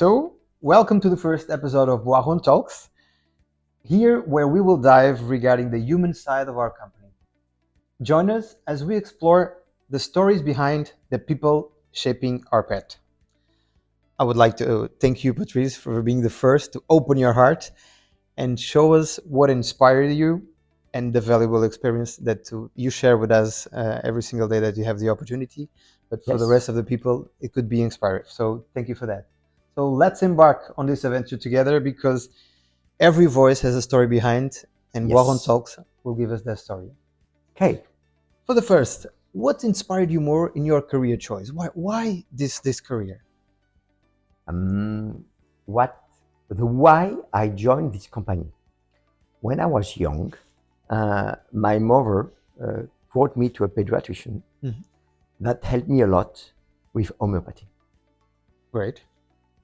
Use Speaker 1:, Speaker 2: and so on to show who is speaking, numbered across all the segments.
Speaker 1: So, welcome to the first episode of Boiron Talks, here where we will dive regarding the human side of our company. Join us as we explore the stories behind the people shaping our pet. I would like to thank you, Patrice, for being the first to open your heart and show us what inspired you and the valuable experience that you share with us every single day that you have the opportunity. But for the rest of the people, it could be inspiring. So thank you for that. So let's embark on this adventure together because every voice has a story behind, and Boiron Talks will give us that story.
Speaker 2: Okay.
Speaker 1: For the first, what inspired you more in your career choice? Why this career?
Speaker 2: Why I joined this company. When I was young, my mother brought me to a pediatrician that helped me a lot with homeopathy.
Speaker 1: Great.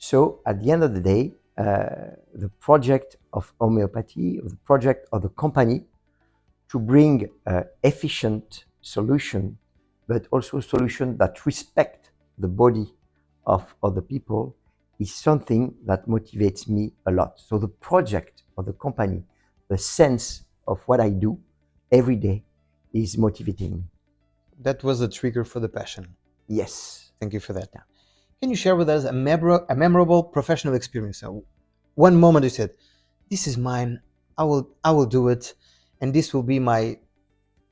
Speaker 2: So at the end of the day, the project of homeopathy, the project of the company to bring efficient solution, but also solution that respect the body of other people is something that motivates me a lot. So the project of the company, the sense of what I do every day is motivating me.
Speaker 1: That was the trigger for the passion.
Speaker 2: Yes.
Speaker 1: Thank you for that. Can you share with us a memorable professional experience? So one moment you said, this is mine, I will do it, and this will be my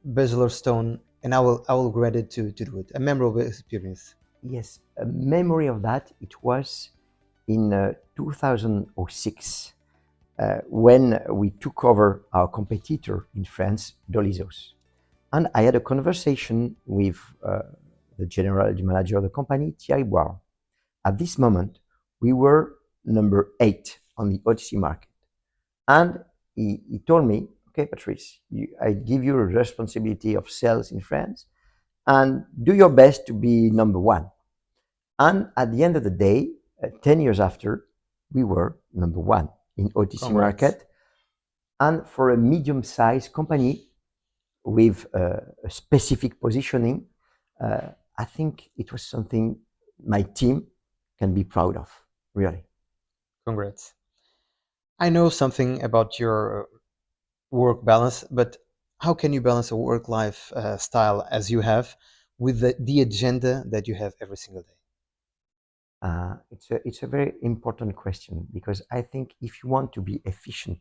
Speaker 1: bachelor stone, and I will grant it to do it. A memorable experience.
Speaker 2: Yes, a memory of that, it was in 2006 when we took over our competitor in France, Dolizos. And I had a conversation with the general manager of the company, Thierry Boiron. At this moment, we were number 8 on the OTC market. And he told me, okay, Patrice, I give you a responsibility of sales in France and do your best to be number 1. And at the end of the day, 10 years after, we were number 1 in OTC market. And for a medium-sized company with a specific positioning, I think it was something my team can be proud of, really.
Speaker 1: Congrats. I know something about your work balance, but how can you balance a work-life style as you have with the agenda that you have every single day?
Speaker 2: It's a very important question because I think if you want to be efficient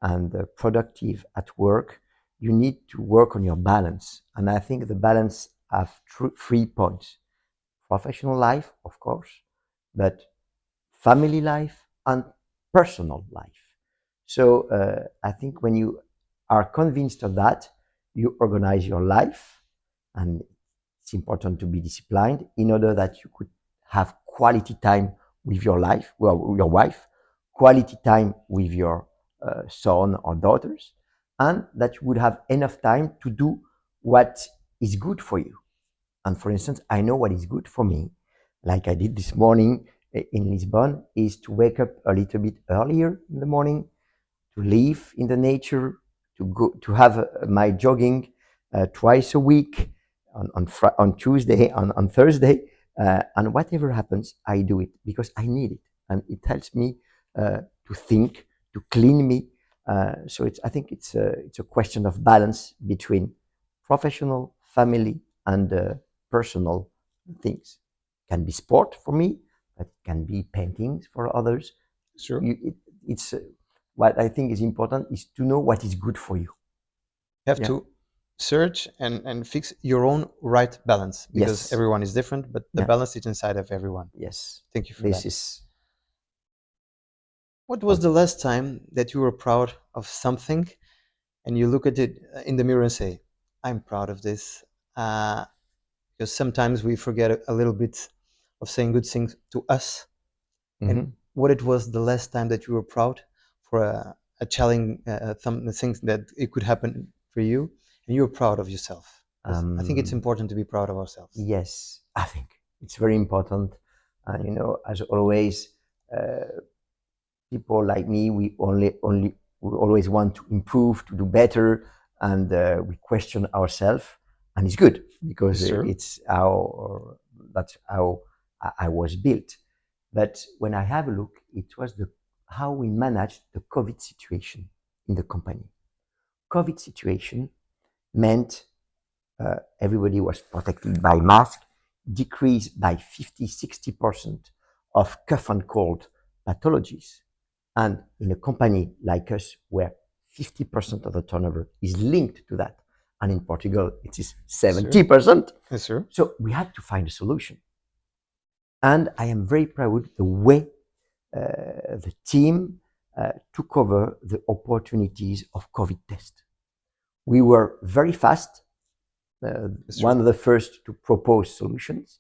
Speaker 2: and productive at work, you need to work on your balance. And I think the balance have 3 points. Professional life, of course, but family life and personal life. So I think when you are convinced of that, you organize your life, and it's important to be disciplined in order that you could have quality time with your life, well, your wife, quality time with your son or daughters, and that you would have enough time to do what is good for you. And for instance, I know what is good for me, like I did this morning in Lisbon, is to wake up a little bit earlier in the morning, to live in the nature, to have my jogging twice a week on Tuesday, on Thursday, and whatever happens, I do it because I need it, and it helps me to think, to clean me. So I think it's a question of balance between professional, family, and personal things. It can be sport for me, it can be paintings for others.
Speaker 1: Sure.
Speaker 2: It's what I think is important is to know what is good for you.
Speaker 1: You have to search and fix your own right balance because everyone is different, but the balance is inside of everyone.
Speaker 2: Yes.
Speaker 1: Thank you for that. What was the last time that you were proud of something and you look at it in the mirror and say, I'm proud of this? Because sometimes we forget a little bit of saying good things to us. And what it was the last time that you were proud for a challenge, things that it could happen for you, and you're proud of yourself. I think it's important to be proud of ourselves.
Speaker 2: Yes, I think it's very important. As always, people like me, we always want to improve, to do better, and we question ourselves, and it's good because that's how I was built. But when I have a look, it was how we managed the COVID situation in the company. COVID situation meant everybody was protected by mask, decreased by 50-60% of cough and cold pathologies. And in a company like us, where 50% of the turnover is linked to that, and in Portugal, it is 70%.
Speaker 1: Yes, sir.
Speaker 2: So we had to find a solution. And I am very proud the way the team took over the opportunities of COVID test. We were very fast, one of the first to propose solutions.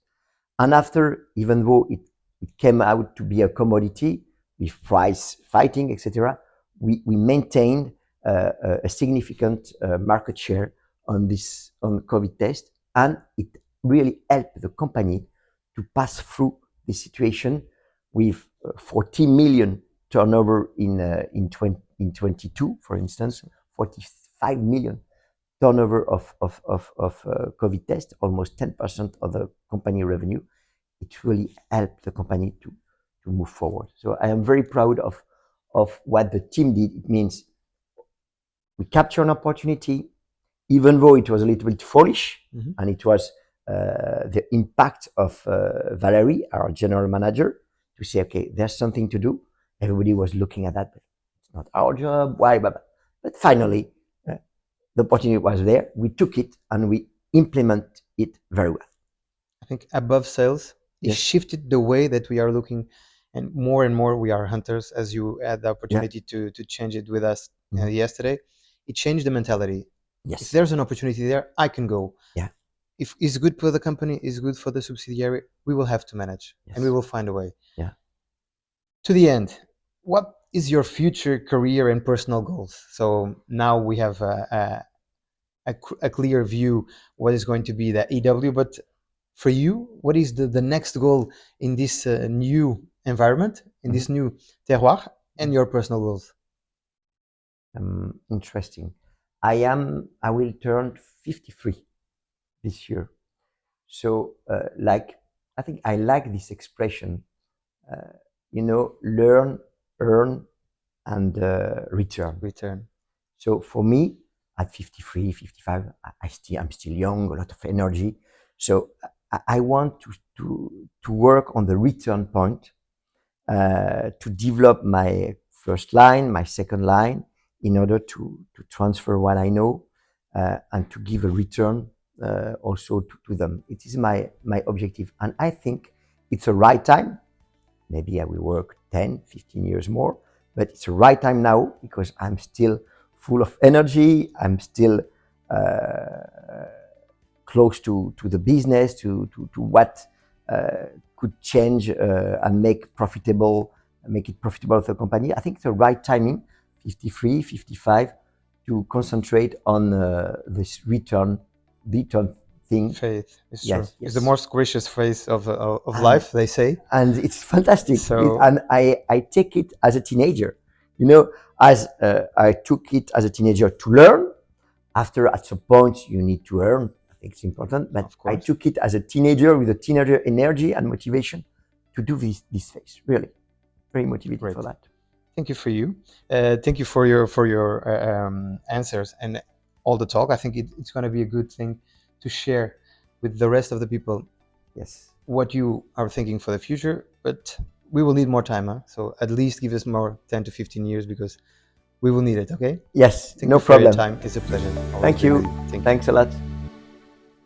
Speaker 2: And after, even though it came out to be a commodity with price fighting, etc., we maintained a significant market share on COVID test, and it really helped the company to pass through the situation with 40 million turnover in 22, for instance, 45 million turnover of COVID test, almost 10% of the company revenue. It really helped the company to move forward. So I am very proud of what the team did. It means we captured an opportunity, even though it was a little bit foolish, and it was the impact of Valerie, our general manager, to say, okay, there's something to do. Everybody was looking at that, but it's not our job, why? But finally, the opportunity was there. We took it and we implement it very well.
Speaker 1: I think above sales, it shifted the way that we are looking, and more we are hunters, as you had the opportunity to change it with us yesterday. It changed the mentality.
Speaker 2: Yes.
Speaker 1: If there's an opportunity there, I can go.
Speaker 2: Yeah.
Speaker 1: If it's good for the company, it's good for the subsidiary, we will have to manage, and we will find a way.
Speaker 2: Yeah.
Speaker 1: To the end, what is your future career and personal goals? So now we have a clear view what is going to be the EW, but for you, what is the next goal in this new environment, in this new terroir, and your personal goals?
Speaker 2: Interesting. I will turn 53 this year. So I think I like this expression, learn, earn, and return. So for me, at 53, 55, I'm still young, a lot of energy. So I want to work on the return point, to develop my first line, my second line, in order to transfer what I know, and to give a return also to them. It is my objective. And I think it's the right time. Maybe I will work 10, 15 years more, but it's the right time now because I'm still full of energy. I'm still close to the business, to what could change and make it profitable for the company. I think it's the right timing, 53, 55, to concentrate on this return thing.
Speaker 1: Faith, it's
Speaker 2: Yes,
Speaker 1: true.
Speaker 2: yes.
Speaker 1: It's the most gracious phase of life, they say.
Speaker 2: And it's fantastic.
Speaker 1: So-
Speaker 2: And I take it as a teenager. As I took it as a teenager to learn. After, at some point, you need to earn. I think it's important. But I took it as a teenager with a teenager energy and motivation to do this phase. Really, very motivated for that.
Speaker 1: Thank you for you. Thank you for your answers and all the talk. I think it's going to be a good thing to share with the rest of the people.
Speaker 2: Yes.
Speaker 1: What you are thinking for the future, but we will need more time, huh? So at least give us more 10 to 15 years because we will need it. Okay.
Speaker 2: Yes.
Speaker 1: Thank
Speaker 2: No
Speaker 1: you for your
Speaker 2: problem.
Speaker 1: time. It's a pleasure.
Speaker 2: Thank you.
Speaker 1: Thank you.
Speaker 2: Thanks a lot.